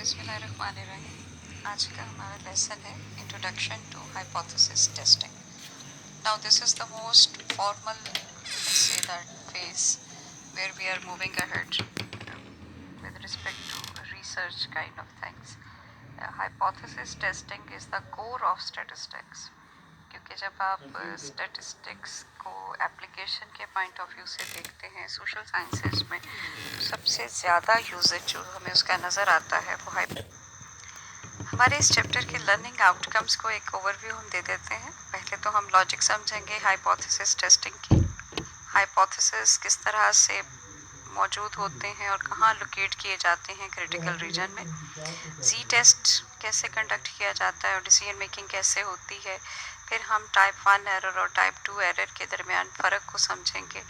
बिस्मिल्लाहिर्रहमानिर्रहीम। आज का हमारा लेसन है introduction to hypothesis testing. Now this is the most formal say that phase where we are moving ahead with respect to research kind of things. Hypothesis testing is the core of statistics. क्योंकि जब आप statistics को application के point of view से देखते हैं social sciences में, सबसे ज़्यादा यूजेज जो हमें उसका नज़र आता है वो हमारे इस चैप्टर के लर्निंग आउटकम्स को एक ओवरव्यू हम दे देते हैं। पहले तो हम लॉजिक समझेंगे हाइपोथेसिस टेस्टिंग की। हाइपोथेसिस किस तरह से मौजूद होते हैं और कहाँ लोकेट किए जाते हैं क्रिटिकल रीजन में। जी टेस्ट कैसे कंडक्ट किया जाता है और डिसीजन मेकिंग कैसे होती है। फिर हम टाइप 1 एरर और टाइप 2 एरर के दरमियान फ़र्क को समझेंगे।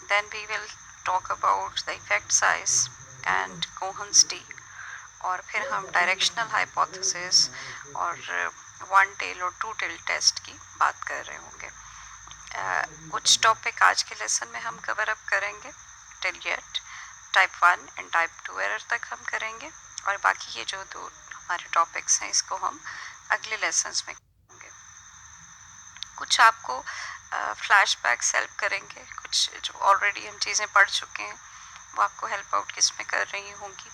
Then we will talk about the effect size and Cohen's d. और फिर हम डायरेक्शनल हाइपोथेसिस और वन टेल और टू टेल टेस्ट की बात कर रहे होंगे। कुछ टॉपिक आज के लेसन में हम कवर अप करेंगे। Till yet type 1 and type 2 error तक हम करेंगे और बाकी ये जो दो हमारे टॉपिक्स हैं इसको हम अगले लेसन्स में करेंगे। कुछ आपको फ्लैशबैक्स हेल्प करेंगे, कुछ जो ऑलरेडी हम चीज़ें पढ़ चुके हैं वो आपको हेल्प आउट किस में कर रही होंगी।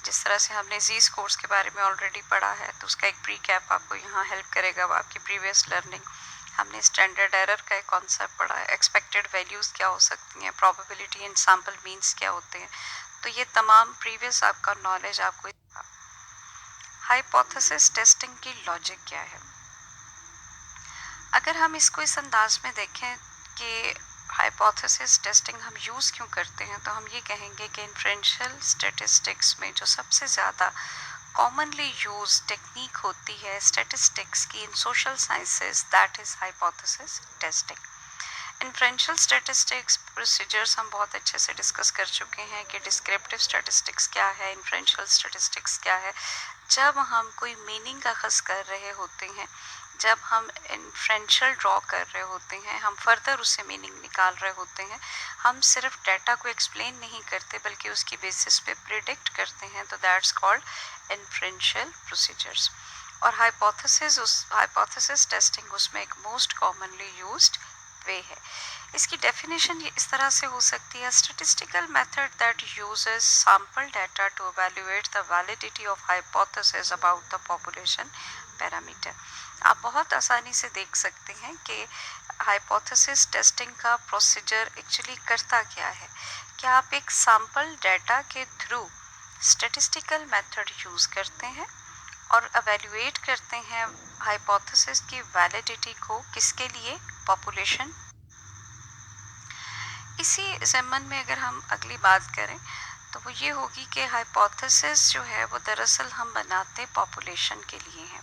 जिस तरह से हमने जी स्कोर्स के बारे में ऑलरेडी पढ़ा है तो उसका एक प्री कैप आपको यहाँ हेल्प करेगा वो आपकी प्रीवियस लर्निंग। हमने स्टैंडर्ड एरर का एक कॉन्सेप्ट पढ़ा है, एक्सपेक्टेड वैल्यूज़ क्या हो सकती हैं, प्रोबेबिलिटी एंड सैम्पल मीन्स क्या होते हैं। तो ये तमाम प्रीवियस आपका नॉलेज आपको। हाइपोथेसिस टेस्टिंग की लॉजिक क्या है, अगर हम इसको इस अंदाज में देखें कि हाइपोथेसिस टेस्टिंग हम यूज़ क्यों करते हैं, तो हम ये कहेंगे कि इन्फ्रेंशियल स्टैटिस्टिक्स में जो सबसे ज़्यादा कॉमनली यूज टेक्निक होती है स्टैटिस्टिक्स की in social sciences, that is hypothesis testing. Inferential statistics procedures हम बहुत अच्छे से डिस्कस कर चुके हैं कि डिस्क्रिप्टिव स्टैटिस्टिक्स क्या है, इन्फ्रेंशियल स्टैटिस्टिक्स क्या है। जब हम कोई मीनिंग अखज़ कर रहे होते हैं, जब हम इन्फ्रेंशियल ड्रॉ कर रहे होते हैं, हम फर्दर उससे मीनिंग निकाल रहे होते हैं, हम सिर्फ डाटा को एक्सप्लेन नहीं करते बल्कि उसकी बेसिस पे प्रिडिक्ट करते हैं, तो दैट्स कॉल्ड इन्फ्रेंशियल प्रोसीजर्स। और हाइपोथेसिस टेस्टिंग उसमें एक मोस्ट कॉमनली यूज्ड वे है। इसकी डेफिनेशन इस तरह से हो सकती है, statistical method that uses sample data to evaluate the validity of hypothesis about the population parameter. आप बहुत आसानी से देख सकते हैं कि हाइपोथेसिस टेस्टिंग का प्रोसीजर एक्चुअली करता क्या है कि आप एक सैंपल डाटा के थ्रू स्टैटिस्टिकल मेथड यूज़ करते हैं और एवेल्युएट करते हैं हाइपोथेसिस की वैलिडिटी को, किसके लिए, पॉपुलेशन। इसी ज़मन में अगर हम अगली बात करें तो वो ये होगी कि हाइपोथेसिस जो है वो दरअसल हम बनाते पॉपुलेशन के लिए हैं।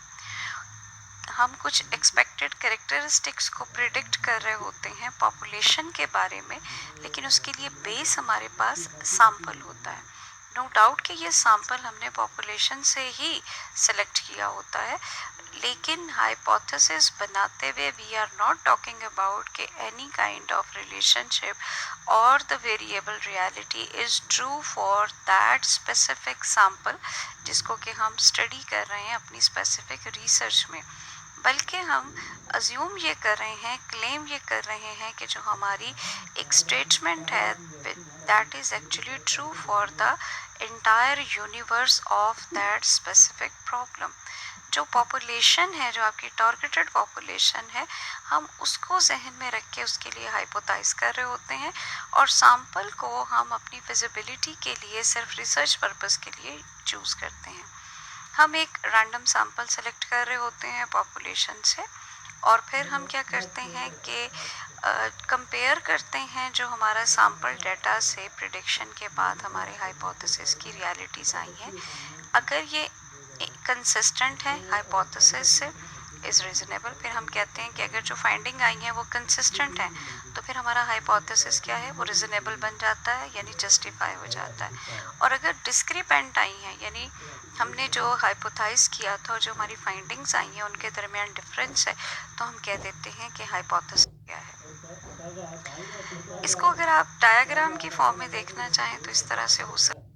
हम कुछ एक्सपेक्टेड कैरेक्टरिस्टिक्स को प्रिडिक्ट कर रहे होते हैं पॉपुलेशन के बारे में, लेकिन उसके लिए बेस हमारे पास सैंपल होता है। नो डाउट कि ये सैंपल हमने पॉपुलेशन से ही सेलेक्ट किया होता है, लेकिन हाइपोथेसिस बनाते हुए we are not talking about कि एनी काइंड ऑफ रिलेशनशिप और the variable reality is true for that specific sample जिसको कि हम स्टडी कर रहे हैं अपनी स्पेसिफिक रिसर्च में, बल्कि हम अज्यूम ये कर रहे हैं, क्लेम ये कर रहे हैं कि जो हमारी एक स्टेटमेंट है that is actually true for the entire universe of that specific problem. जो पॉपुलेशन है, जो आपकी टारगेटेड पॉपुलेशन है, हम उसको जहन में रख के उसके लिए हाइपोथेसाइज कर रहे होते हैं और सैंपल को हम अपनी फिजिबिलिटी के लिए सिर्फ रिसर्च पर्पस के लिए चूज़ करते हैं। हम एक रैंडम सैंपल सेलेक्ट कर रहे होते हैं पॉपुलेशन से और फिर हम क्या करते हैं कि कंपेयर करते हैं जो हमारा सैंपल डाटा से प्रिडिक्शन के बाद हमारे हाइपोथेसिस की रियलिटीज़ आई हैं। अगर ये कंसिस्टेंट है हाइपोथेसिस से इज़ रीज़नेबल, फिर हम कहते हैं कि अगर जो फाइंडिंग आई है वो कंसिस्टेंट है तो फिर हमारा हाइपोथेसिस क्या है, वो रीज़नेबल बन जाता है, यानी जस्टिफाई हो जाता है। और अगर डिस्क्रिपेंट आई हैं, यानी हमने जो हाइपोथाइज किया था और जो हमारी फाइंडिंग्स आई हैं उनके दरमियान डिफरेंस है, तो हम कह देते हैं कि हाइपोथेसिस क्या है। इसको अगर आप डायग्राम की फॉर्म में देखना चाहें तो इस तरह से हो सकता है।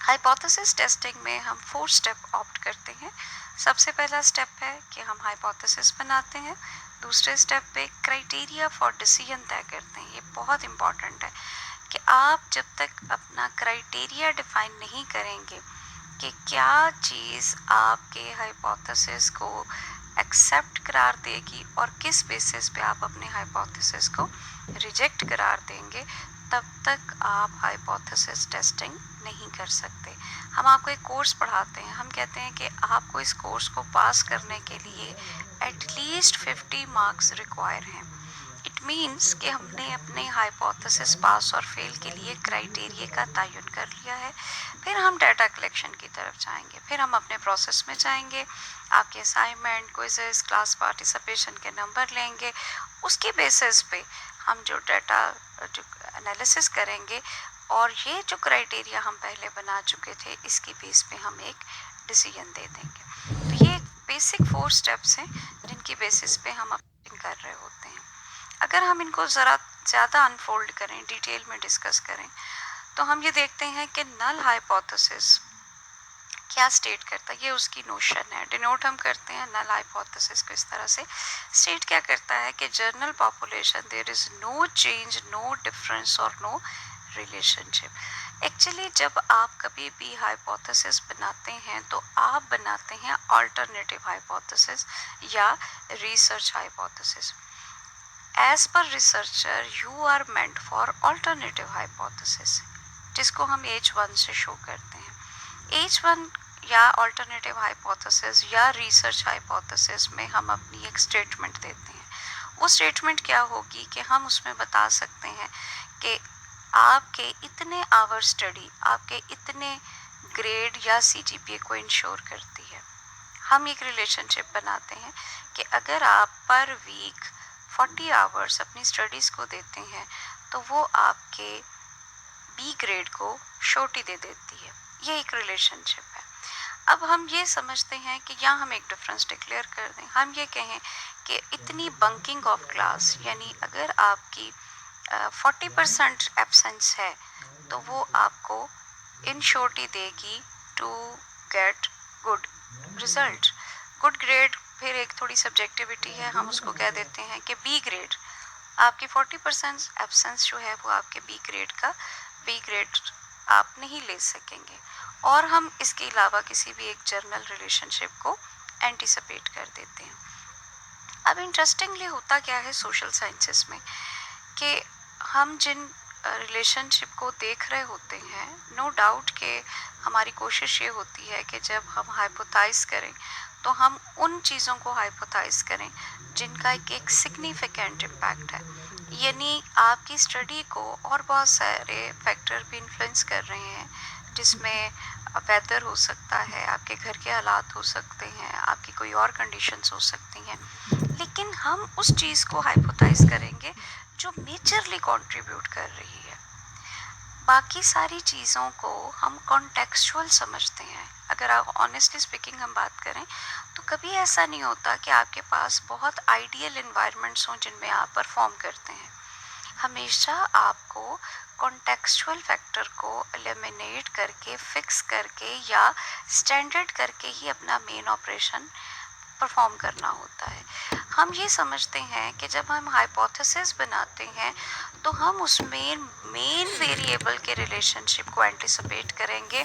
हाइपोथेसिस टेस्टिंग में हम 4 स्टेप ऑप्ट करते हैं। सबसे पहला स्टेप है कि हम हाइपोथेसिस बनाते हैं। दूसरे स्टेप पे क्राइटेरिया फॉर डिसीजन तय करते हैं। ये बहुत इम्पॉर्टेंट है कि आप जब तक अपना क्राइटेरिया डिफाइन नहीं करेंगे कि क्या चीज़ आपके हाइपोथेसिस को एक्सेप्ट करार देगी और किस बेसिस पे आप अपने हाइपोथेसिस को रिजेक्ट करार देंगे, तब तक आप हाइपोथेसिस टेस्टिंग नहीं कर सकते। हम आपको एक कोर्स पढ़ाते हैं, हम कहते हैं कि आपको इस कोर्स को पास करने के लिए एटलीस्ट 50 मार्क्स रिक्वायर हैं। इट मीन्स कि हमने अपने हाइपोथेसिस पास और फेल के लिए क्राइटेरिया का तयन कर लिया है। फिर हम डाटा कलेक्शन की तरफ जाएंगे, फिर हम अपने प्रोसेस में जाएंगे, आपके असाइनमेंट, क्विज़ेस, क्लास पार्टिसिपेशन के नंबर लेंगे। उसके बेसिस पे हम जो डाटा जो एनालिसिस करेंगे और ये जो क्राइटेरिया हम पहले बना चुके थे, इसकी बेस पे हम एक डिसीजन दे देंगे। तो ये बेसिक 4 स्टेप्स हैं जिनकी बेसिस पे हम अपडेटिंग कर रहे होते हैं। अगर हम इनको ज़रा ज़्यादा अनफोल्ड करें, डिटेल में डिस्कस करें, तो हम ये देखते हैं कि नल हाइपोथेसिस क्या स्टेट करता है। ये उसकी नोशन है। डिनोट हम करते हैं नल हाइपोथेसिस को इस तरह से। स्टेट क्या करता है कि general population there is no change, no difference और नो रिलेशनशिप। एक्चुअली जब आप कभी भी हाइपोथेसिस बनाते हैं तो आप बनाते हैं अल्टरनेटिव हाइपोथेसिस या research hypothesis. As per researcher you are meant for alternative hypothesis, जिसको हम H1 से शो करते हैं। H1 या अल्टरनेटिव हाइपोथेसिस या रिसर्च हाइपोथेसिस में हम अपनी एक स्टेटमेंट देते हैं। वो स्टेटमेंट क्या होगी कि हम उसमें बता सकते हैं कि आपके इतने आवर स्टडी आपके इतने ग्रेड या CGPA को इंश्योर करती है। हम एक रिलेशनशिप बनाते हैं कि अगर आप पर वीक 40 आवर्स अपनी स्टडीज़ को देते हैं तो वो आपके B ग्रेड को श्योरिटी दे देती है। ये एक रिलेशनशिप है। अब हम ये समझते हैं कि यहाँ हम एक डिफरेंस डिक्लेयर कर दें। हम ये कहें कि इतनी बंकिंग ऑफ क्लास, यानी अगर आपकी 40% एब्सेंस है तो वो आपको इंश्योरिटी देगी to get good result, good grade. फिर एक थोड़ी सब्जेक्टिविटी है, हम उसको कह देते हैं कि B ग्रेड। आपकी 40% एब्सेंस जो है वो आपके B ग्रेड का B ग्रेड आप नहीं ले सकेंगे। और हम इसके अलावा किसी भी एक जर्नल रिलेशनशिप को एंटिसिपेट कर देते हैं। अब इंटरेस्टिंगली होता क्या है सोशल साइंसेस में कि हम जिन रिलेशनशिप को देख रहे होते हैं, नो डाउट कि हमारी कोशिश ये होती है कि जब हम हाइपोथाइज करें तो हम उन चीज़ों को हाइपोथाइज करें जिनका एक सिग्निफिकेंट इम्पैक्ट है। यानी आपकी स्टडी को और बहुत सारे फैक्टर भी इन्फ्लुएंस कर रहे हैं, जिसमें वेदर हो सकता है, आपके घर के हालात हो सकते हैं, आपकी कोई और कंडीशंस हो सकती हैं। लेकिन हम उस चीज़ को हाइपोथाइज करेंगे जो मेजरली कंट्रीब्यूट कर रही है। बाकी सारी चीज़ों को हम कॉन्टेक्चुअल समझते हैं। अगर आप ऑनेस्टली स्पीकिंग हम बात करें तो कभी ऐसा नहीं होता कि आपके पास बहुत आइडियल इन्वायरमेंट्स हों जिनमें आप परफॉर्म करते हैं। हमेशा आपको कॉन्टेक्चुअल फैक्टर को एलिमिनेट करके, फिक्स करके या स्टैंडर्ड करके ही अपना मेन ऑपरेशन परफॉर्म करना होता है। हम ये समझते हैं कि जब हम हाइपोथेसिस बनाते हैं तो हम उसमें मेन वेरिएबल के रिलेशनशिप को एंटिसिपेट करेंगे,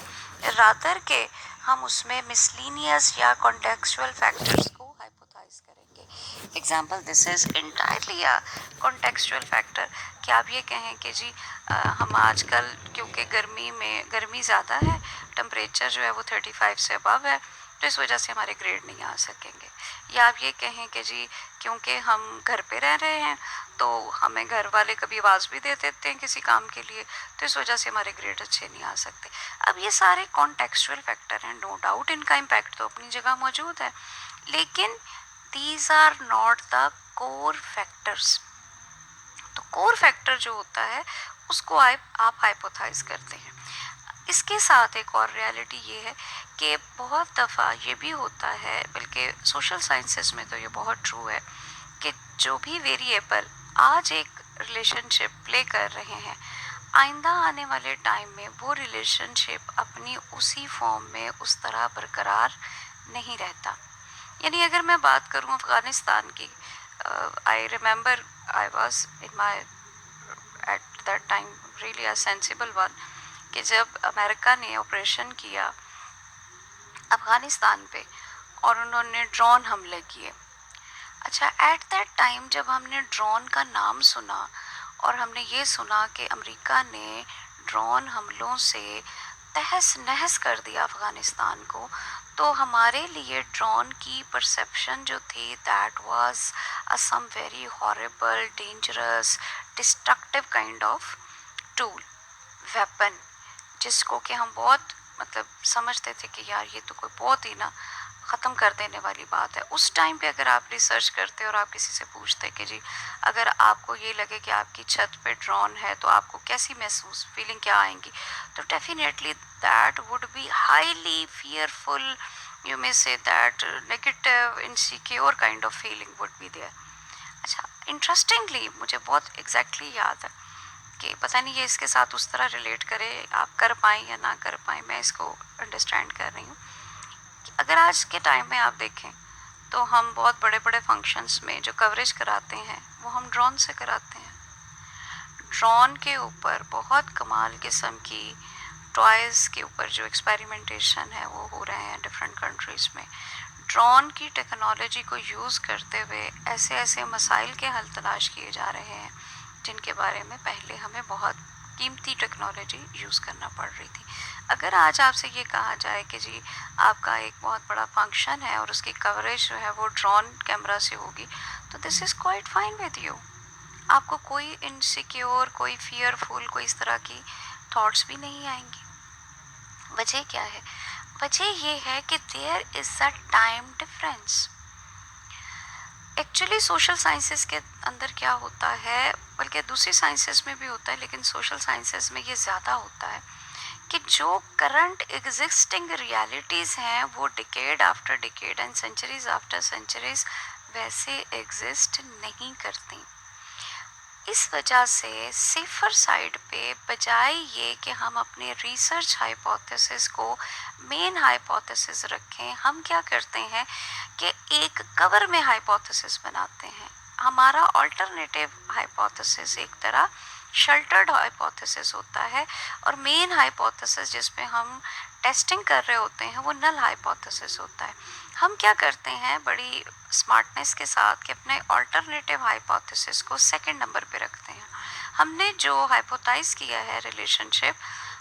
रादर के हम उसमें मिसलीनियस या कॉन्टेक्चुअल फैक्टर्स को हाइपोथाइज करेंगे। Example, this is entirely a contextual factor कि आप ये कहें कि जी हम आजकल क्योंकि गर्मी ज़्यादा है, टेम्परेचर जो है वो 35 से अबव है, तो इस वजह से हमारे ग्रेड नहीं आ सकेंगे। या आप ये कहें कि जी क्योंकि हम घर पे रह रहे हैं तो हमें घर वाले कभी आवाज़ भी दे देते हैं किसी काम के लिए, तो इस वजह से हमारे ग्रेड अच्छे नहीं आ सकते। अब ये सारे कॉन्टेक्चुअल फैक्टर हैं, नो डाउट इनका इम्पैक्ट तो अपनी जगह मौजूद है, लेकिन these are not the core factors. तो कोर फैक्टर जो होता है उसको आप हाइपोथाइज करते हैं। इसके साथ एक और रियलिटी ये है कि बहुत दफ़ा ये भी होता है, बल्कि सोशल साइंसेस में तो ये बहुत ट्रू है, कि जो भी वेरिएबल आज एक रिलेशनशिप प्ले कर रहे हैं, आइंदा आने वाले टाइम में वो रिलेशनशिप अपनी उसी फॉर्म में उस तरह बरकरार नहीं रहता। यानी अगर मैं बात करूं अफ़गानिस्तान की, I remember I was in my at that time really a sensible one, कि जब अमेरिका ने ऑपरेशन किया अफ़गानिस्तान पे और उन्होंने ड्रोन हमले किए। अच्छा, एट दैट टाइम जब हमने ड्रोन का नाम सुना और हमने ये सुना कि अमेरिका ने ड्रोन हमलों से तहस नहस कर दिया अफ़गानिस्तान को, तो हमारे लिए ड्रोन की परसेप्शन जो थी that was some very horrible, dangerous, destructive kind of tool, weapon, जिसको कि हम बहुत मतलब समझते थे कि यार ये तो कोई बहुत ही ना ख़त्म कर देने वाली बात है। उस टाइम पे अगर आप रिसर्च करते और आप किसी से पूछते कि जी अगर आपको ये लगे कि आपकी छत पे ड्रोन है तो आपको कैसी महसूस फीलिंग क्या आएंगी, तो definitely that would be highly fearful, you may say that negative insecure kind of feeling would be there. अच्छा, इंटरेस्टिंगली मुझे बहुत एग्जैक्टली याद है कि पता नहीं ये इसके साथ उस तरह रिलेट करे, आप कर पाएँ या ना कर पाएँ, मैं इसको अंडरस्टैंड कर रही हूँ। अगर आज के टाइम में आप देखें तो हम बहुत बड़े बड़े फंक्शंस में जो कवरेज कराते हैं वो हम ड्रोन से कराते हैं। ड्रोन के ऊपर बहुत कमाल किस्म की टॉयज़ के ऊपर जो एक्सपेरिमेंटेशन है वो हो रहे हैं डिफरेंट कंट्रीज़ में। ड्रोन की टेक्नोलॉजी को यूज़ करते हुए ऐसे ऐसे मसाइल के हल तलाश किए जा रहे हैं जिनके बारे में पहले हमें बहुत कीमती टेक्नोलॉजी यूज़ करना पड़ रही थी। अगर आज आपसे ये कहा जाए कि जी आपका एक बहुत बड़ा फंक्शन है और उसकी कवरेज जो है वो ड्रोन कैमरा से होगी, तो this is quite fine with you. आपको कोई इनसिक्योर, कोई फियरफुल, कोई इस तरह की थॉट्स भी नहीं आएंगी। वजह क्या है? वजह ये है कि there is a time difference. Actually social sciences के अंदर क्या होता है, बल्कि दूसरी साइंसेस में भी होता है लेकिन सोशल साइंसेस में ये ज़्यादा होता है कि जो करंट एग्जिस्टिंग रियलिटीज़ हैं वो decade after decade and centuries after centuries वैसे एग्जिस्ट नहीं करती। इस वजह से सेफर साइड पे बजाय ये कि हम अपने रिसर्च हाइपोथेसिस को मेन हाइपोथेसिस रखें, हम क्या करते हैं कि एक कवर में हाइपोथेसिस बनाते हैं। हमारा अल्टरनेटिव हाइपोथेसिस एक तरह शेल्टर्ड हाइपोथेसिस होता है और मेन हाइपोथेसिस जिसपे हम टेस्टिंग कर रहे होते हैं वो नल हाइपोथेसिस होता है। हम क्या करते हैं बड़ी स्मार्टनेस के साथ कि अपने अल्टरनेटिव हाइपोथेसिस को सेकंड नंबर पे रखते हैं। हमने जो हाइपोथाइज किया है रिलेशनशिप,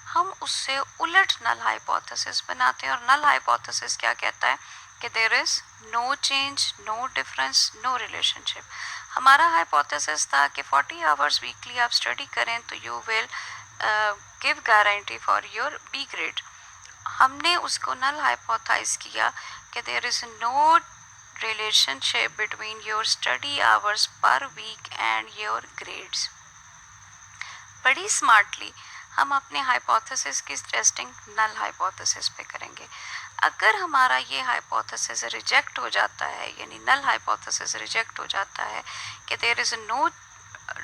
हम उससे उलट नल हाइपोथेसिस बनाते हैं और नल हाइपोथेसिस क्या कहता है कि there is no change, no difference, no relationship. हमारा हाइपोथेसिस था कि 40 आवर्स वीकली आप स्टडी करें तो you will give guarantee for your B grade. हमने उसको नल हाइपोथाइज किया कि there is no relationship between your study hours per week and your grades। बड़ी स्मार्टली हम अपने हाइपोथेसिस की टेस्टिंग नल हाइपोथेसिस पे करेंगे। अगर हमारा ये हाइपोथेसिस रिजेक्ट हो जाता है, यानी नल हाइपोथेसिस रिजेक्ट हो जाता है कि there is no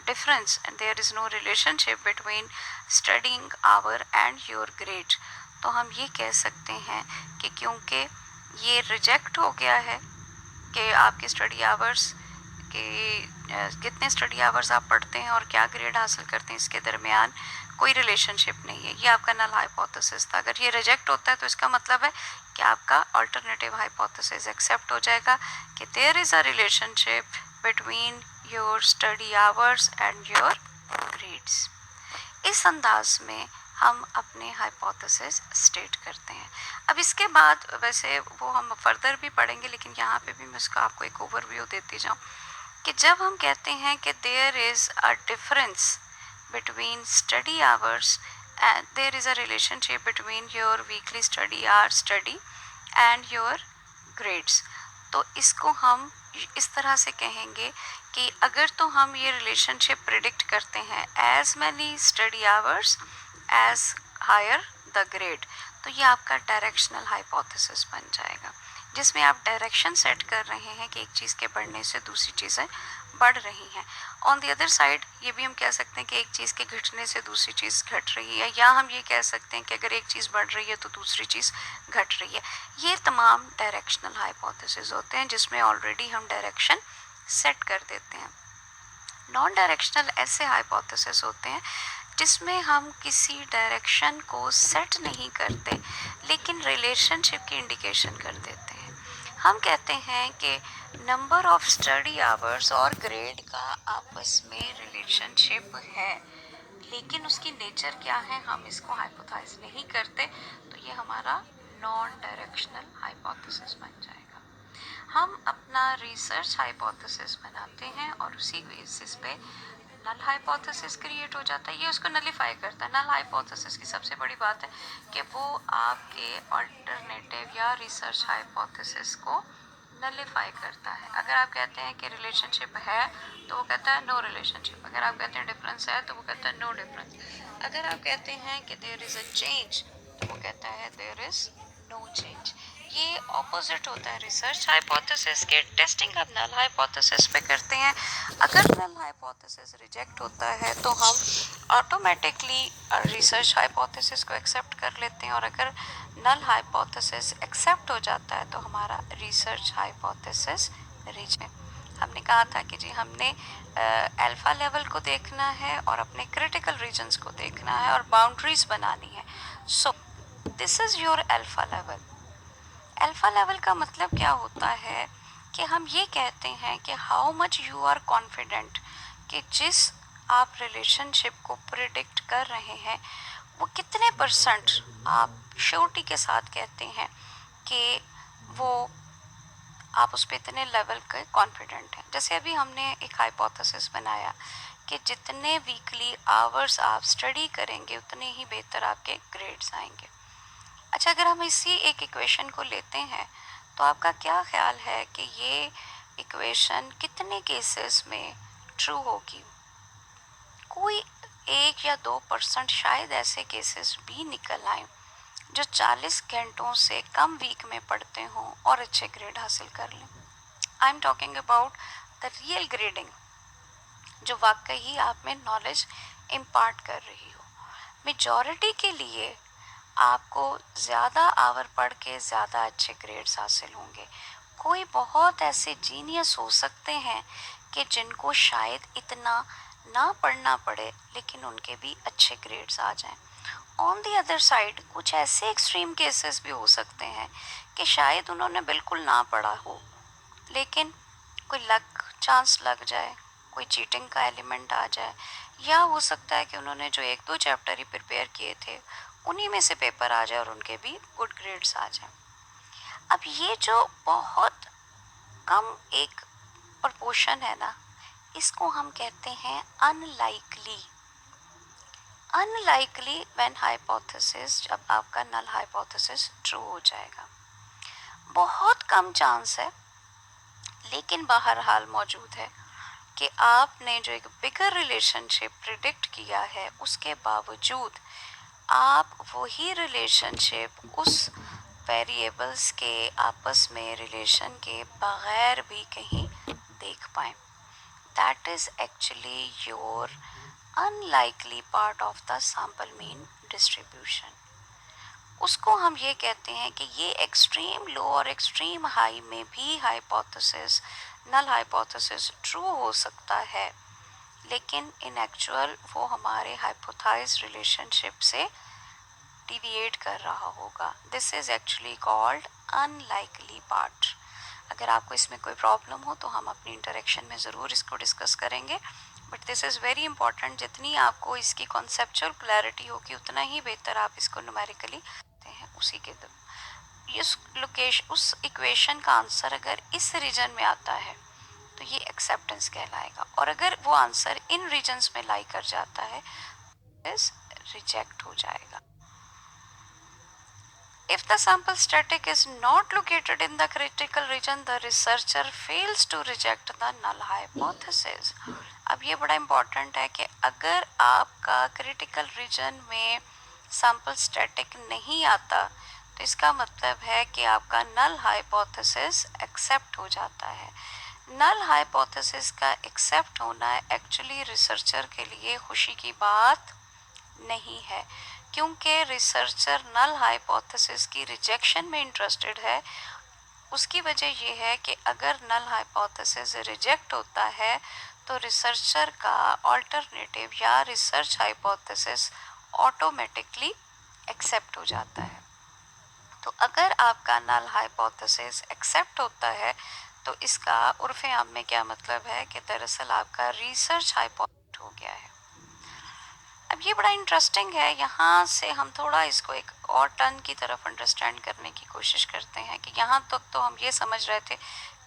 difference and there is no relationship between studying hour and your grade, तो हम ये कह सकते हैं कि क्योंकि ये रिजेक्ट हो गया है कि आपके स्टडी आवर्स के कितने स्टडी आवर्स आप पढ़ते हैं और क्या ग्रेड हासिल करते हैं इसके दरमियान कोई रिलेशनशिप नहीं है, ये आपका नल हाइपोथेसिस था। अगर ये रिजेक्ट होता है तो इसका मतलब है कि आपका अल्टरनेटिव हाइपोथेसिस एक्सेप्ट हो जाएगा कि there is a relationship between your study hours and your grades. इस अंदाज में हम अपने हाइपोथेसिस स्टेट करते हैं। अब इसके बाद वैसे वो हम फर्दर भी पढ़ेंगे लेकिन यहाँ पे भी मैं उसका आपको एक ओवरव्यू देती जाऊँ कि जब हम कहते हैं कि there is a difference between study hours and there is a relationship between your weekly study hour study and your grades, तो इसको हम इस तरह से कहेंगे कि अगर तो हम ये रिलेशनशिप प्रिडिक्ट करते हैं as many study hours as higher the grade, तो ये आपका डायरेक्शनल हाइपोथेसिस बन जाएगा। जिसमें आप डायरेक्शन सेट कर रहे हैं कि एक चीज़ के बढ़ने से दूसरी चीज़ें बढ़ रही हैं। ऑन द अदर साइड ये भी हम कह सकते हैं कि एक चीज़ के घटने से दूसरी चीज़ घट रही है, या हम ये कह सकते हैं कि अगर एक चीज़ बढ़ रही है तो दूसरी चीज़ घट रही है। ये तमाम डायरेक्शनल हाइपोथेसिस होते हैं जिसमें ऑलरेडी हम डायरेक्शन सेट कर देते हैं। नॉन डायरेक्शनल ऐसे हाइपोथेसिस होते हैं जिसमें हम किसी डायरेक्शन को सेट नहीं करते लेकिन रिलेशनशिप की इंडिकेशन कर देते हैं। हम कहते हैं कि नंबर ऑफ स्टडी आवर्स और ग्रेड का आपस में रिलेशनशिप है, लेकिन उसकी नेचर क्या है हम इसको हाइपोथेसाइज नहीं करते, तो ये हमारा नॉन डायरेक्शनल हाइपोथेसिस बन जाएगा। हम अपना रिसर्च हाइपोथेसिस बनाते हैं और उसी बेसिस पे नल हाइपोथेसिस क्रिएट हो जाता है, ये उसको नलीफाई करता है। नल हाइपोथेसिस की सबसे बड़ी बात है कि वो आपके अल्टरनेटिव या रिसर्च हाइपोथेसिस को नलीफाई करता है। अगर आप कहते हैं कि रिलेशनशिप है तो वो कहता है नो रिलेशनशिप, अगर आप कहते हैं डिफरेंस है तो वो कहता है नो डिफरेंस, अगर आप कहते हैं कि देयर इज़ अ चेंज तो वो कहता है देयर इज़ नो चेंज। ये ऑपोजिट होता है रिसर्च हाइपोथेसिस के। टेस्टिंग हम नल हाइपोथेसिस पे करते हैं। अगर नल हाइपोथेसिस रिजेक्ट होता है तो हम ऑटोमेटिकली रिसर्च हाइपोथेसिस को एक्सेप्ट कर लेते हैं, और अगर नल हाइपोथेसिस एक्सेप्ट हो जाता है तो हमारा रिसर्च हाइपोथेसिस रिजेक्ट। हमने कहा था कि जी हमने अल्फा लेवल को देखना है और अपने क्रिटिकल रीजन्स को देखना है और बाउंड्रीज बनानी है। So this is your alpha level. Alpha level का मतलब क्या होता है कि हम ये कहते हैं कि how much you are confident कि जिस आप रिलेशनशिप को प्रिडिक्ट कर रहे हैं वो कितने परसेंट आप श्योरिटी के साथ कहते हैं कि वो आप उस पर इतने लेवल के कॉन्फिडेंट हैं। जैसे अभी हमने एक हाइपोथेसिस बनाया कि जितने वीकली आवर्स आप स्टडी करेंगे उतने ही बेहतर आपके ग्रेड्स आएंगे। अच्छा, अगर हम इसी एक इक्वेशन को लेते हैं तो आपका क्या ख्याल है कि ये इक्वेशन कितने केसेस में ट्रू होगी? कोई 1 या 2% शायद ऐसे केसेस भी निकल आए जो 40 घंटों से कम वीक में पढ़ते हों और अच्छे ग्रेड हासिल कर लें। I am talking about the real grading, जो वाकई आप में नॉलेज इम्पार्ट कर रही हो। मेजॉरिटी के लिए आपको ज़्यादा आवर पढ़ के ज़्यादा अच्छे ग्रेड्स हासिल होंगे। कोई बहुत ऐसे जीनियस हो सकते हैं कि जिनको शायद इतना ना पढ़ना पड़े लेकिन उनके भी अच्छे ग्रेड्स आ जाएं। ऑन दी अदर साइड कुछ ऐसे एक्सट्रीम केसेस भी हो सकते हैं कि शायद उन्होंने बिल्कुल ना पढ़ा हो लेकिन कोई लक चांस लग जाए, कोई चीटिंग का एलिमेंट आ जाए, या हो सकता है कि उन्होंने जो 1-2 चैप्टर ही प्रिपेयर किए थे उन्हीं में से पेपर आ जाए और उनके भी गुड ग्रेड्स आ जाए। अब ये जो बहुत कम एक प्रपोर्शन है ना, इसको हम कहते हैं अनलाइकली। अनलाइकली व्हेन हाइपोथेसिस, जब आपका नल हाइपोथेसिस ट्रू हो जाएगा। बहुत कम चांस है लेकिन बहरहाल मौजूद है कि आपने जो एक बिगर रिलेशनशिप प्रिडिक्ट किया है उसके बावजूद आप वही रिलेशनशिप उस वेरिएबल्स के आपस में रिलेशन के बगैर भी कहीं देख पाएँ। That is actually your unlikely part of the sample mean distribution. उसको हम ये कहते हैं कि ये एक्सट्रीम लो और एक्सट्रीम हाई में भी हाइपोथेसिस, नल हाइपोथेसिस ट्रू हो सकता है, लेकिन इन एक्चुअल वो हमारे हाइपोथेसाइज रिलेशनशिप से डिविएट कर रहा होगा। This is actually called unlikely part. अगर आपको इसमें कोई प्रॉब्लम हो तो हम अपनी इंटरेक्शन में ज़रूर इसको डिस्कस करेंगे, but this is very important. जितनी आपको इसकी कॉन्सेप्चुअल क्लैरिटी होगी उतना ही बेहतर आप इसको न्यूमेरिकली हैं उसी के इस लोकेशन, उस इक्वेशन का आंसर अगर इस रीजन में आता है तो ये एक्सेप्टेंस कहलाएगा, और अगर वो आंसर इन रीजन्स में लाई कर जाता है इस रिजेक्ट हो जाएगा। If the sample static is not located in the critical region, the researcher fails to reject the null hypothesis. अब ये बड़ा important है कि अगर आपका critical region में sample static नहीं आता तो इसका मतलब है कि आपका नल हाइपोथेसिस एक्सेप्ट हो जाता है। नल हाइपोथेसिस का एक्सेप्ट होना एक्चुअली रिसर्चर के लिए खुशी की बात नहीं है, क्योंकि रिसर्चर नल हाइपोथेसिस की रिजेक्शन में इंटरेस्टेड है। उसकी वजह ये है कि अगर नल हाइपोथेसिस रिजेक्ट होता है तो रिसर्चर का ऑल्टरनेटिव या रिसर्च हाइपोथेसिस ऑटोमेटिकली एक्सेप्ट हो जाता है। तो अगर आपका नल हाइपोथेसिस एक्सेप्ट होता है तो इसका उर्फ़े आम में क्या मतलब है कि दरअसल आपका रिसर्च हाइपोथेसिस हो गया है। अब ये बड़ा इंटरेस्टिंग है, यहाँ से हम थोड़ा इसको एक और टर्न की तरफ अंडरस्टैंड करने की कोशिश करते हैं कि यहाँ तक तो हम ये समझ रहे थे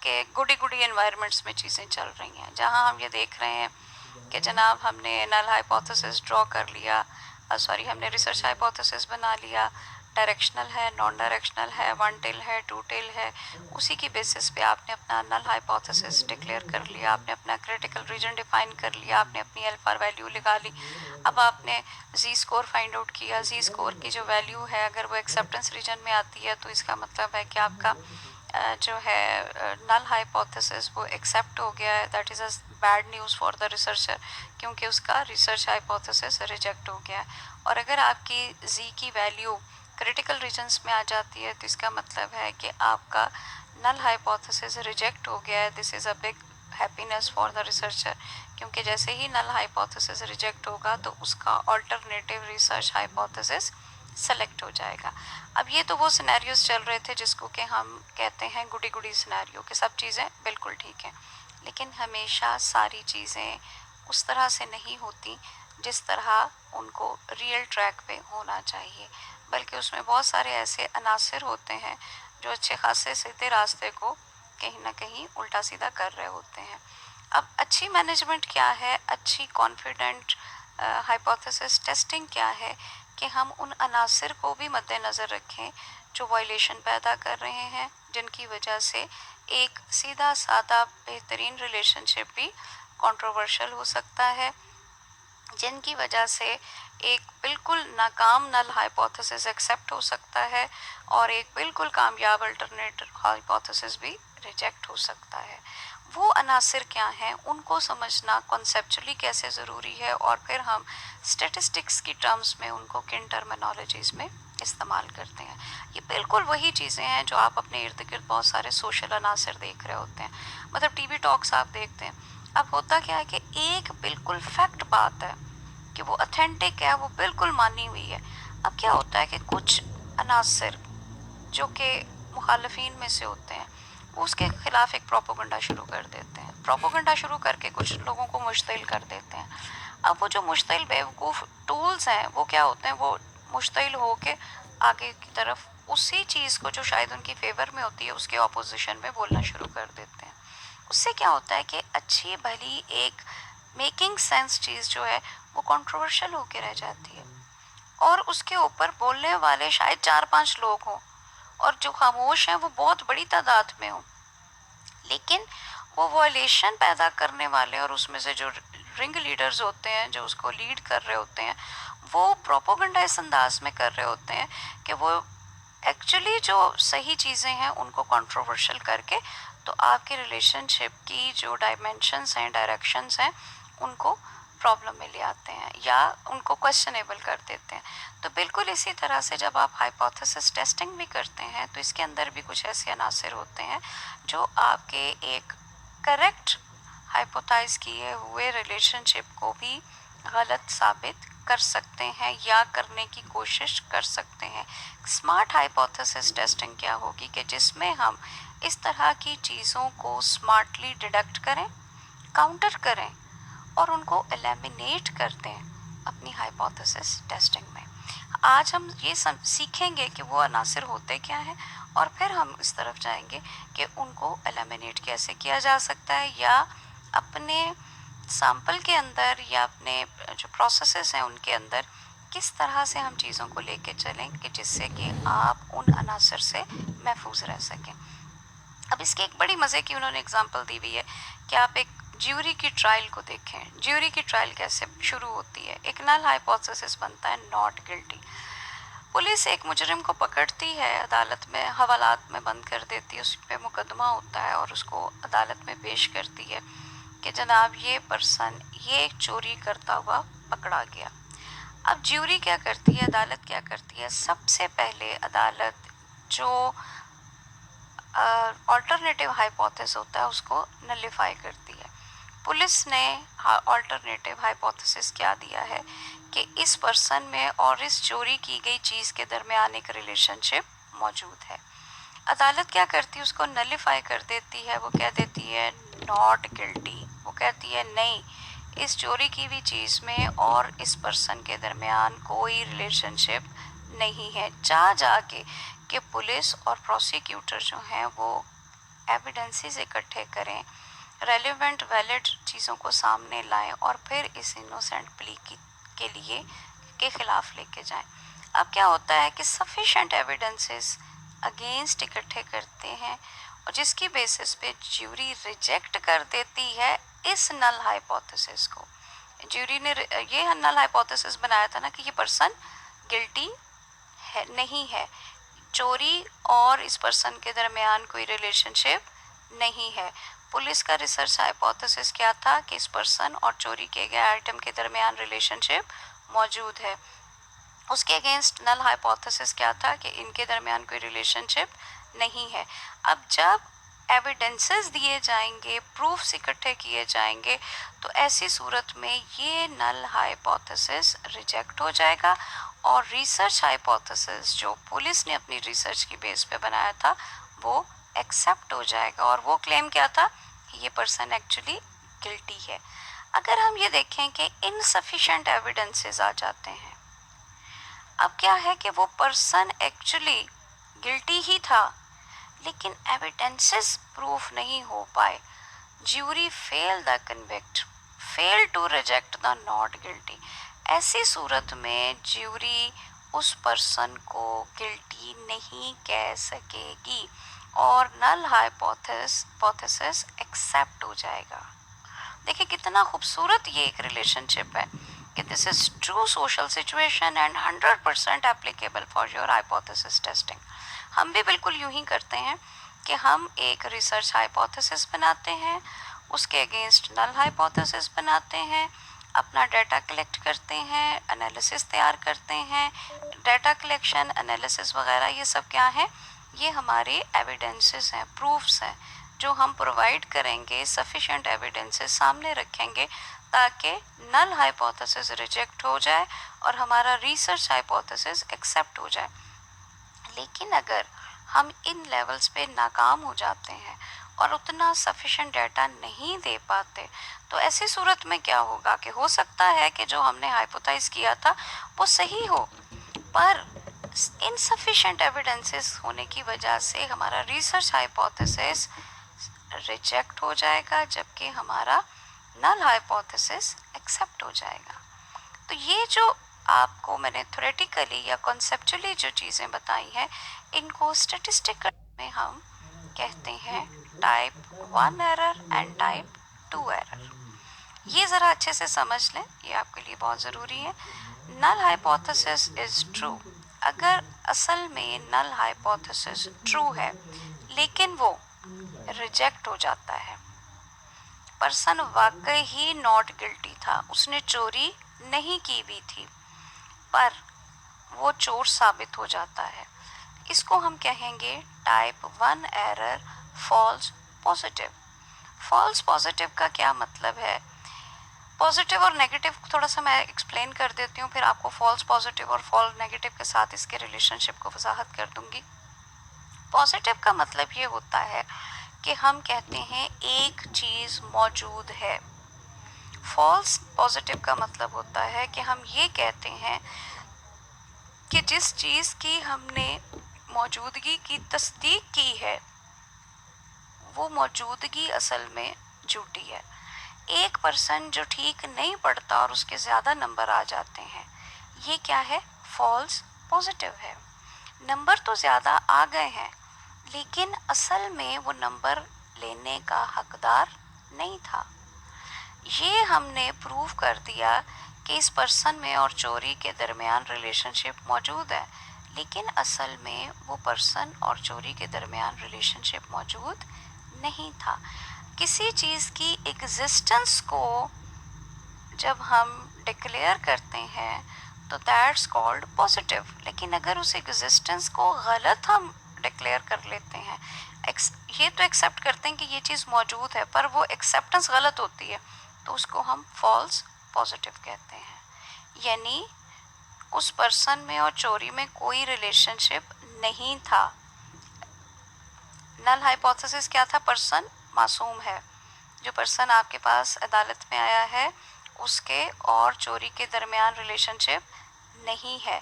कि गुडी गुडी एनवायरनमेंट्स में चीज़ें चल रही हैं, जहाँ हम ये देख रहे हैं कि जनाब हमने नल हाइपोथेसिस ड्रॉ कर लिया, हमने रिसर्च हाइपोथेसिस बना लिया, डायरेक्शनल है, नॉन डायरेक्शनल है, वन टेल है, टू टेल है, उसी की बेसिस पे आपने अपना नल हाइपोथेसिस डिक्लेयर कर लिया, आपने अपना क्रिटिकल रीजन डिफाइन कर लिया, आपने अपनी अल्फा वैल्यू लगा ली। अब आपने जी स्कोर फाइंड आउट किया, जी स्कोर की जो वैल्यू है अगर वो एक्सेप्टेंस रीजन में आती है तो इसका मतलब है कि आपका जो है नल हाइपोथेसिस वो एक्सेप्ट हो गया है। That is a bad news for the researcher, क्योंकि उसका रिसर्च हाइपोथेसिस रिजेक्ट हो गया है। और अगर आपकी जी की वैल्यू क्रिटिकल रीजन्स में आ जाती है तो इसका मतलब है कि आपका नल हाइपोथेसिस रिजेक्ट हो गया है। This is a big happiness for the researcher, क्योंकि जैसे ही नल हाइपोथेसिस रिजेक्ट होगा तो उसका ऑल्टरनेटिव रिसर्च हाइपोथेसिस सेलेक्ट हो जाएगा। अब ये तो वो सिनेरियोज चल रहे थे जिसको कि हम कहते हैं गुडी गुडी सिनेरियो, कि सब चीज़ें बिल्कुल ठीक हैं, लेकिन हमेशा सारी चीज़ें उस तरह से नहीं होती जिस तरह उनको रियल ट्रैक पे होना चाहिए, बल्कि उसमें बहुत सारे ऐसे अनासर होते हैं जो अच्छे खासे सीधे रास्ते को कहीं ना कहीं उल्टा सीधा कर रहे होते हैं। अब अच्छी मैनेजमेंट क्या है, अच्छी कॉन्फिडेंट हाइपोथेसिस टेस्टिंग क्या है कि हम उन अनासर को भी मद्देनज़र रखें जो वायलेशन पैदा कर रहे हैं, जिनकी वजह से एक सीधा साधा बेहतरीन रिलेशनशिप भी कंट्रोवर्शियल हो सकता है, जिनकी वजह से एक बिल्कुल नाकाम नल हाइपोथेसिस एक्सेप्ट हो सकता है और एक बिल्कुल कामयाब अल्टरनेट हाइपोथेसिस भी रिजेक्ट हो सकता है। वो अनासर क्या हैं, उनको समझना कॉन्सेप्चुअली कैसे ज़रूरी है, और फिर हम स्टेटिस्टिक्स की टर्म्स में उनको किन टर्मिनोलॉजीज़ में इस्तेमाल करते हैं। ये बिल्कुल वही चीज़ें हैं जो आप अपने इर्द गिर्द बहुत सारे सोशल अनासर देख रहे होते हैं। मतलब टीवी टॉक्स आप देखते हैं, अब होता क्या है कि एक बिल्कुल फैक्ट बात है कि वो ऑथेंटिक है, वो बिल्कुल मानी हुई है। अब क्या होता है कि कुछ अनासर जो कि मुखालफीन में से होते हैं वो उसके ख़िलाफ़ एक प्रोपोगंडा शुरू कर देते हैं, प्रोपोगंडा शुरू करके कुछ लोगों को मुश्तिल कर देते हैं। अब वो जो मुश्तिल बेवकूफ़ टूल्स हैं वो क्या होते हैं, वो मुश्तिल हो के आगे की तरफ उसी चीज़ को जो शायद उनकी फेवर में होती है उसके ऑपोजिशन में बोलना शुरू कर देते हैं। उससे क्या होता है कि अच्छी भली एक मेकिंग सेंस चीज़ जो है वो कंट्रोवर्शियल होके रह जाती है, और उसके ऊपर बोलने वाले शायद 4-5 लोग हों और जो खामोश हैं वो बहुत बड़ी तादाद में हों, लेकिन वो वॉयलेशन पैदा करने वाले और उसमें से जो रिंग लीडर्स होते हैं जो उसको लीड कर रहे होते हैं वो प्रोपोगंडा इस अंदाज में कर रहे होते हैं कि वो एक्चुअली जो सही चीज़ें हैं उनको कंट्रोवर्शियल करके तो आपके रिलेशनशिप की जो डायमेंशंस हैं, डायरेक्शंस हैं, उनको प्रॉब्लम में ले आते हैं या उनको क्वेश्चनेबल कर देते हैं। तो बिल्कुल इसी तरह से जब आप हाइपोथेसिस टेस्टिंग भी करते हैं तो इसके अंदर भी कुछ ऐसे अनासर होते हैं जो आपके एक करेक्ट हाइपोथाइज किए हुए रिलेशनशिप को भी गलत साबित कर सकते हैं या करने की कोशिश कर सकते हैं। स्मार्ट हाइपोथेसिस टेस्टिंग क्या होगी कि जिसमें हम इस तरह की चीज़ों को स्मार्टली डिडक्ट करें, काउंटर करें और उनको एलिमिनेट कर दें अपनी हाइपोथेसिस टेस्टिंग में। आज हम ये सीखेंगे कि वो अनासर होते क्या हैं और फिर हम इस तरफ जाएंगे कि उनको एलिमिनेट कैसे किया जा सकता है या अपने सैंपल के अंदर या अपने जो प्रोसेसेस हैं उनके अंदर किस तरह से हम चीज़ों को लेके चलें कि जिससे कि आप उन अनासर से महफूज रह सकें। अब इसकी एक बड़ी मज़े की उन्होंने एग्जांपल दी हुई है कि आप एक ज्यूरी की ट्रायल को देखें। ज्यूरी की ट्रायल कैसे शुरू होती है, एक नल हाइपोथेसिस बनता है नॉट गिल्टी। पुलिस एक मुजरिम को पकड़ती है, अदालत में हवालात में बंद कर देती है, उस पर मुकदमा होता है और उसको अदालत में पेश करती है कि जनाब ये पर्सन ये चोरी करता हुआ पकड़ा गया। अब ज्यूरी क्या करती है, अदालत क्या करती है, सबसे पहले अदालत जो ऑल्टरनेटिव हाइपोथेसिस होता है उसको नलिफाई करती है। पुलिस ने ऑल्टरनेटिव हाइपोथेसिस क्या दिया है कि इस पर्सन में और इस चोरी की गई चीज़ के दरमियान एक रिलेशनशिप मौजूद है। अदालत क्या करती है, उसको नलिफाई कर देती है, वो कह देती है नॉट गिल्टी। वो कहती है नहीं, इस चोरी की हुई चीज़ में और इस पर्सन के दरमियान कोई रिलेशनशिप नहीं है। जाके कि पुलिस और प्रोसिक्यूटर जो हैं वो एविडेंसेस इकट्ठे करें, रेलिवेंट वैलिड चीज़ों को सामने लाएं और फिर इस इनोसेंट प्ली के लिए के खिलाफ लेके जाएं। अब क्या होता है कि सफिशेंट एविडेंसेस अगेंस्ट इकट्ठे करते हैं और जिसकी बेसिस पे ज्यूरी रिजेक्ट कर देती है इस नल हाइपोथेसिस को। ज्यूरी ने ये नल हाइपोथेसिस बनाया था ना कि ये पर्सन गिल्टी है, नहीं है, चोरी और इस पर्सन के दरमियान कोई रिलेशनशिप नहीं है। पुलिस का रिसर्च हाइपोथेसिस क्या था कि इस पर्सन और चोरी किए गए आइटम के दरमियान रिलेशनशिप मौजूद है। उसके अगेंस्ट नल हाइपोथेसिस क्या था कि इनके दरमियान कोई रिलेशनशिप नहीं है। अब जब एविडेंसेस दिए जाएंगे, प्रूफ्स इकट्ठे किए जाएंगे, तो ऐसी सूरत में ये नल हाइपोथेसिस रिजेक्ट हो जाएगा और रिसर्च हाइपोथेसिस जो पुलिस ने अपनी रिसर्च की बेस पे बनाया था वो एक्सेप्ट हो जाएगा। और वो क्लेम क्या था कि ये पर्सन एक्चुअली गिल्टी है। अगर हम ये देखें कि इनसफिशिएंट एविडेंसेस आ जाते हैं, अब क्या है कि वो पर्सन एक्चुअली गिल्टी ही था लेकिन एविडेंसेस प्रूफ नहीं हो पाए, jury fail the convict, fail to reject the not guilty. ऐसी सूरत में ज्यूरी उस पर्सन को गिल्टी नहीं कह सकेगी और नल हाइपोथेसिस एक्सेप्ट हो जाएगा। देखिए कितना खूबसूरत ये एक रिलेशनशिप है कि this is true social situation and 100% applicable for your hypothesis testing. हम भी बिल्कुल यूं ही करते हैं कि हम एक रिसर्च हाइपोथेसिस बनाते हैं, उसके अगेंस्ट नल हाइपोथेसिस बनाते हैं, अपना डाटा कलेक्ट करते हैं, एनालिसिस तैयार करते हैं। डाटा कलेक्शन, एनालिसिस वगैरह ये सब क्या है, ये हमारे एविडेंसेस हैं, प्रूफ्स हैं जो हम प्रोवाइड करेंगे, सफिशिएंट एविडेंसेस सामने रखेंगे ताकि नल हाइपोथेसिस रिजेक्ट हो जाए और हमारा रिसर्च हाइपोथेसिस एक्सेप्ट हो जाए। लेकिन अगर हम इन लेवल्स पे नाकाम हो जाते हैं और उतना सफिशिएंट डाटा नहीं दे पाते, तो ऐसी सूरत में क्या होगा कि हो सकता है कि जो हमने हाइपोथेसाइज किया था वो सही हो, पर इनसफिशिएंट एविडेंसेस होने की वजह से हमारा रिसर्च हाइपोथेसिस रिजेक्ट हो जाएगा जबकि हमारा नल हाइपोथेसिस एक्सेप्ट हो जाएगा। तो ये जो आपको मैंने थ्योरेटिकली या कॉन्सेप्चुअली जो चीज़ें बताई हैं, इनको स्टैटिस्टिकल में हम कहते हैं type 1 error and type 2 error. ये ज़रा अच्छे से समझ लें, ये आपके लिए बहुत ज़रूरी है। नल हाइपोथेसिस इज़ ट्रू, अगर असल में नल हाइपोथेसिस ट्रू है लेकिन वो रिजेक्ट हो जाता है, पर्सन वाकई ही नॉट गिल्टी था, उसने चोरी नहीं की भी थी पर वो चोर साबित हो जाता है, इसको हम कहेंगे type 1 error false positive. False positive का क्या मतलब है, पॉजिटिव और नेगेटिव थोड़ा सा मैं एक्सप्लेन कर देती हूँ, फिर आपको फॉल्स पॉजिटिव और फॉल्स नेगेटिव के साथ इसके रिलेशनशिप को वजाहत कर दूंगी। पॉजिटिव का मतलब ये होता है कि हम कहते हैं एक चीज़ मौजूद है। फॉल्स पॉजिटिव का मतलब होता है कि हम ये कहते हैं कि जिस चीज़ की हमने मौजूदगी की तस्दीक की है वो मौजूदगी असल में झूठी है। एक पर्सन जो ठीक नहीं पढ़ता और उसके ज़्यादा नंबर आ जाते हैं, ये क्या है, फॉल्स पॉजिटिव है। नंबर तो ज़्यादा आ गए हैं लेकिन असल में वो नंबर लेने का हकदार नहीं था। ये हमने प्रूव कर दिया कि इस पर्सन में और चोरी के दरमियान रिलेशनशिप मौजूद है लेकिन असल में वो पर्सन और चोरी के दरमियान रिलेशनशिप मौजूद नहीं था। किसी चीज़ की एग्जिस्टेंस को जब हम डिक्लेयर करते हैं तो दैट्स कॉल्ड पॉजिटिव, लेकिन अगर उस एग्जिस्टेंस को गलत हम डिक्लेयर कर लेते हैं, ये तो एक्सेप्ट करते हैं कि ये चीज़ मौजूद है पर वो एक्सेप्टेंस गलत होती है, तो उसको हम फॉल्स पॉजिटिव कहते हैं। यानी उस पर्सन में और चोरी में कोई रिलेशनशिप नहीं था। नल हाइपोथेसिस क्या था? पर्सन मासूम है। जो पर्सन आपके पास अदालत में आया है उसके और चोरी के दरमियान रिलेशनशिप नहीं है।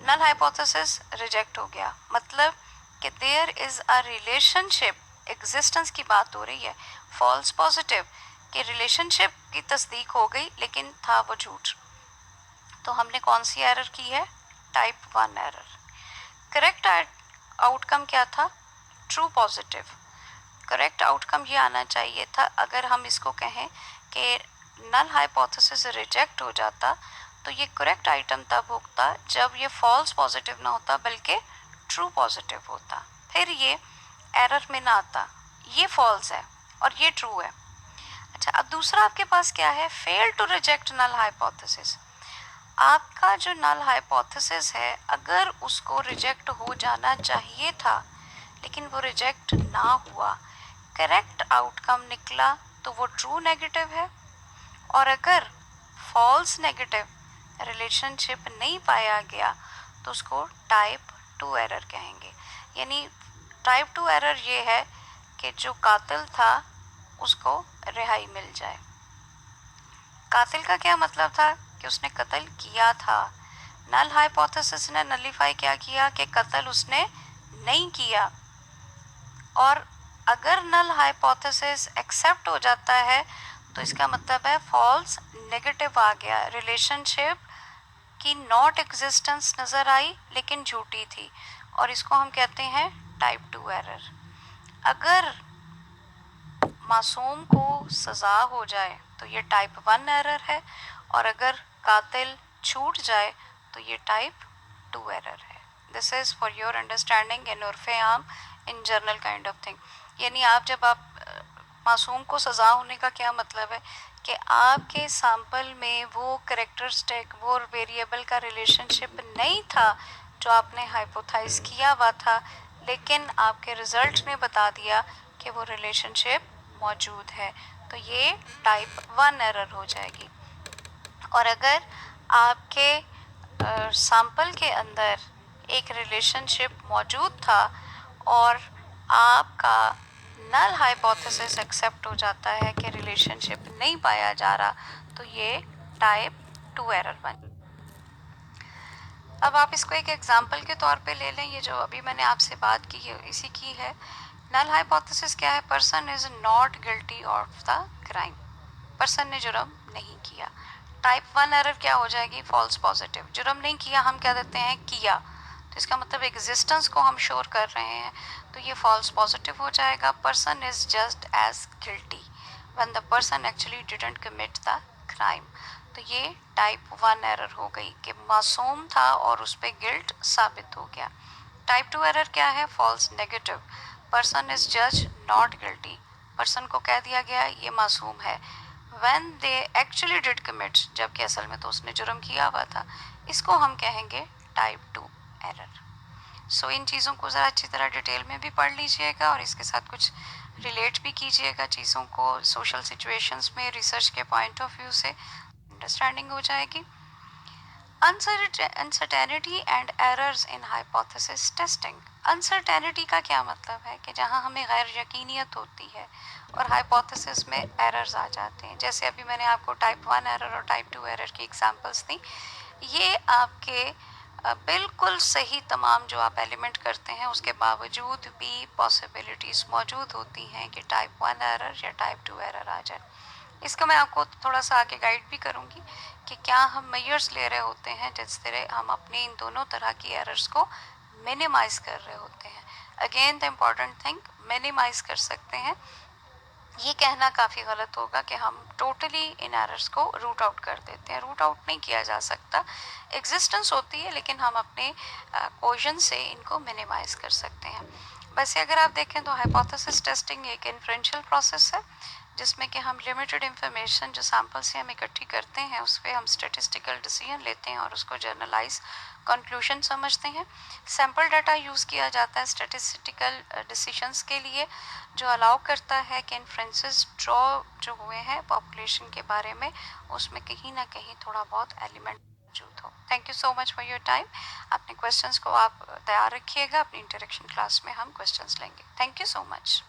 नल हाइपोथेसिस रिजेक्ट हो गया, मतलब कि there is a relationship, existence की बात हो रही है। फॉल्स पॉजिटिव कि रिलेशनशिप की तस्दीक हो गई लेकिन था वो झूठ। तो हमने कौन सी एरर की है? Type 1 error. करेक्ट आउटकम क्या था? True positive. करेक्ट आउटकम ये आना चाहिए था। अगर हम इसको कहें कि नल हाइपोथेसिस रिजेक्ट हो जाता तो ये करेक्ट आइटम तब होता जब ये फॉल्स पॉजिटिव ना होता बल्कि ट्रू पॉजिटिव होता, फिर ये एरर में ना आता। ये फॉल्स है और ये ट्रू है। अच्छा, अब दूसरा आपके पास क्या है? Fail to reject null hypothesis. आपका जो नल हाइपोथेसिस है अगर उसको रिजेक्ट हो जाना चाहिए था लेकिन वो रिजेक्ट ना हुआ, करेक्ट आउटकम निकला तो वो ट्रू नेगेटिव है। और अगर फॉल्स नेगेटिव रिलेशनशिप नहीं पाया गया तो उसको टाइप 2 एरर कहेंगे। यानी टाइप 2 एरर ये है कि जो कातिल था उसको रिहाई मिल जाए। कातिल का क्या मतलब था? कि उसने कत्ल किया था। नल हाइपोथेसिस ने नलीफाई क्या किया कि कत्ल उसने नहीं किया। और अगर नल हाइपोथेसिस एक्सेप्ट हो जाता है तो इसका मतलब है फॉल्स नेगेटिव आ गया, रिलेशनशिप की नॉट एग्जिस्टेंस नज़र आई लेकिन झूठी थी, और इसको हम कहते हैं टाइप 2 एरर। अगर मासूम को सज़ा हो जाए तो ये टाइप 1 एरर है, और अगर कातिल छूट जाए तो ये टाइप 2 एरर है। This is for your understanding in उर्फ़ आम, in general kind of thing. यानी जब आप मासूम को सज़ा होने का क्या मतलब है कि आपके सैंपल में वो करेक्टरिस्टिक, वो वेरिएबल का रिलेशनशिप नहीं था जो आपने हाइपोथाइज किया हुआ था, लेकिन आपके रिजल्ट ने बता दिया कि वो रिलेशनशिप मौजूद है, तो ये टाइप 1 एरर हो जाएगी। और अगर आपके सैंपल के अंदर एक रिलेशनशिप मौजूद था और आपका नल हाइपोथेसिस एक्सेप्ट हो जाता है कि रिलेशनशिप नहीं पाया जा रहा, तो ये टाइप 2 एरर बन। अब आप इसको एक एग्जांपल के तौर पे ले लें। ये जो अभी मैंने आपसे बात की है इसी की है। नल हाइपोथेसिस क्या है? Person is not guilty of the crime, person ने जुर्म नहीं किया। टाइप 1 एरर क्या हो जाएगी? False positive. जुर्म नहीं किया हम क्या देते हैं? किया, तो इसका मतलब एग्जिस्टेंस को हम श्योर कर रहे हैं, तो ये फॉल्स पॉजिटिव हो जाएगा। Person is just as guilty when the person actually didn't commit the crime, तो ये टाइप 1 एरर हो गई कि मासूम था और उस पर गिल्ट साबित हो गया। टाइप 2 एरर क्या है? False negative. पर्सन इज जज नॉट गिल्टी, पर्सन को कह दिया गया ये मासूम है, when they actually did commit, जबकि असल में तो उसने जुर्म किया हुआ था, इसको हम कहेंगे टाइप 2 एरर। सो इन चीज़ों को ज़रा अच्छी तरह डिटेल में भी पढ़ लीजिएगा और इसके साथ कुछ रिलेट भी कीजिएगा चीज़ों को सोशल सिचुएशंस में, रिसर्च के पॉइंट ऑफ व्यू से अंडरस्टैंडिंग हो जाएगी। Uncertainty and errors in hypothesis testing. Uncertainty का क्या मतलब है? कि जहाँ हमें गैर यकीनियत होती है और हाइपोथेसिस में एरर्स आ जाते हैं। जैसे अभी मैंने आपको टाइप 1 एरर और टाइप 2 एरर की एग्जांपल्स दी। ये आपके बिल्कुल सही तमाम जो आप एलिमेंट करते हैं उसके बावजूद भी पॉसिबिलिटीज़ मौजूद होती हैं कि टाइप 1 एरर या टाइप 2 एरर आ जाए। इसका मैं आपको थोड़ा सा आगे गाइड भी करूँगी कि क्या हम मेजर्स ले रहे होते हैं जिस तरह हम अपने इन दोनों तरह की एरर्स को मिनिमाइज़ कर रहे होते हैं। Again the important thing, minimize कर सकते हैं ये कहना काफ़ी गलत होगा कि हम टोटली इन एरर्स को रूट आउट कर देते हैं। रूट आउट नहीं किया जा सकता, एग्जिस्टेंस होती है, लेकिन हम अपने क्वेश्चन से इनको मिनिमाइज कर सकते हैं। वैसे अगर आप देखें तो हाइपोथेसिस टेस्टिंग एक इन्फ्रेंशियल प्रोसेस है, जिसमें कि हम लिमिटेड इंफॉर्मेशन जो सैम्पल से हम इकट्ठी करते हैं उस पर हम स्टेटिस्टिकल डिसीजन लेते हैं और उसको जर्नलाइज कंक्लूजन समझते हैं। सैम्पल डाटा यूज़ किया जाता है स्टेटिस्टिकल डिसीजंस के लिए, जो अलाउ करता है कि इन्फ्रेंसेस ड्रॉ जो हुए हैं पॉपुलेशन के बारे में, उसमें कहीं ना कहीं थोड़ा बहुत एलिमेंट मौजूद हो। Thank you so much for your time. अपने क्वेश्चंस को आप तैयार रखिएगा, अपनी इंटरेक्शन क्लास में हम क्वेश्चंस लेंगे। Thank you so much.